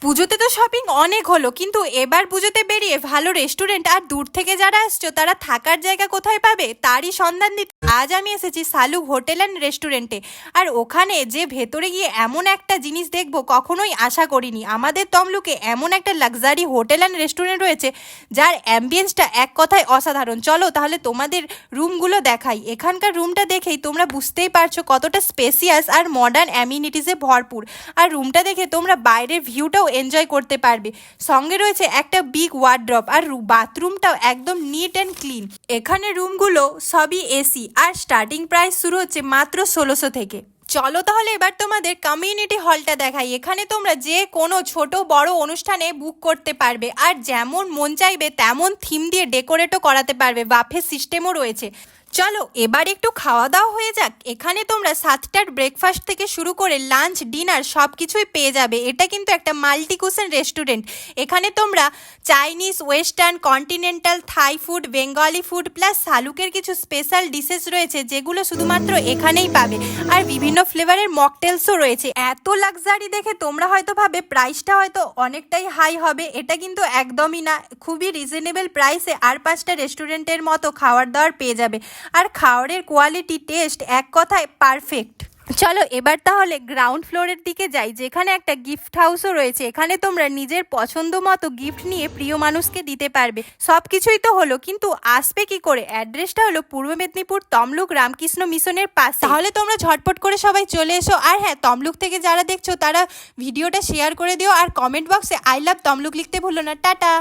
পুজোতে তো শপিং অনেক হলো, কিন্তু এবার পুজোতে বেরিয়ে ভালো রেস্টুরেন্ট আর দূর থেকে যারা আসছো তারা থাকার জায়গা কোথায় পাবে তারই সন্ধান দিতে আজ আমি এসেছি শালুক হোটেল অ্যান্ড রেস্টুরেন্টে। আর ওখানে যে ভেতরে গিয়ে এমন একটা জিনিস দেখবো কখনোই আশা করিনি। আমাদের তমলুকে এমন একটা লাক্সারি হোটেল অ্যান্ড রেস্টুরেন্ট রয়েছে যার অ্যাম্বিয়েন্সটা এক কথায় অসাধারণ। চলো তাহলে তোমাদের রুমগুলো দেখাই। এখানকার রুমটা দেখেই তোমরা বুঝতেই পারছো কতটা স্পেসিয়াস আর মডার্ন অ্যামিনিটিসে ভরপুর। আর রুমটা দেখে তোমরা বাইরের ভিউটাও এনজয় করতে পারবে। সঙ্গে রয়েছে একটা বিগ ওয়ার্ড্রপ আর বাথরুমটাও একদম নিট অ্যান্ড ক্লিন। এখানে রুমগুলো সবই এসি আর স্টার্টিং প্রাইস শুরু হচ্ছে মাত্র 1600 থেকে। চলো তাহলে এবার তোমাদের কমিউনিটি হলটা দেখাই। এখানে তোমরা যে কোনো ছোট বড় অনুষ্ঠানে বুক করতে পারবে আর যেমন মন চাইবে তেমন থিম দিয়ে ডেকোরেটও করাতে পারবে। বাফে সিস্টেমও রয়েছে। চলো এবার একটু খাওয়া দাওয়া হয়ে যাক। এখানে তোমরা 7টার ব্রেকফাস্ট থেকে শুরু করে লাঞ্চ ডিনার সব কিছুই পেয়ে যাবে। এটা কিন্তু একটা মাল্টি কুশন রেস্টুরেন্ট। এখানে তোমরা Chinese, western, continental, Thai food, Bengali food plus শালুকের কিছু স্পেশাল ডিশেস রয়েছে যেগুলো শুধুমাত্র এখানেই পাবে। আর বিভিন্ন ফ্লেভারের মকটেলসও রয়েছে। এত লাক্সারি দেখে তোমরা হয়তো ভাবে প্রাইসটা হয়তো অনেকটাই হাই হবে, এটা কিন্তু একদমই না। খুবই রিজনেবল প্রাইসে আর 5টা রেস্টুরেন্টের মতো খাবার দাবার পেয়ে যাবে। আর খাবারের কোয়ালিটি, টেস্ট এক কথায় পারফেক্ট। চলো এবার তাহলে গ্রাউন্ড ফ্লোরের দিকে যাই, যেখানে একটা গিফট হাউসও রয়েছে। এখানে তোমরা নিজের পছন্দ মতো গিফট নিয়ে প্রিয় মানুষকে দিতে পারবে। সব কিছুই তো হলো, কিন্তু আসবে কি করে? অ্যাড্রেসটা হলো পূর্ব মেদিনীপুর তমলুক রামকৃষ্ণ মিশনের পাশে। তাহলে তোমরা ঝটপট করে সবাই চলে এসো। আর হ্যাঁ, তমলুক থেকে যারা দেখছো তারা ভিডিওটা শেয়ার করে দিও আর কমেন্ট বক্সে আই লাভ তমলুক লিখতে ভুলো না। টাটা।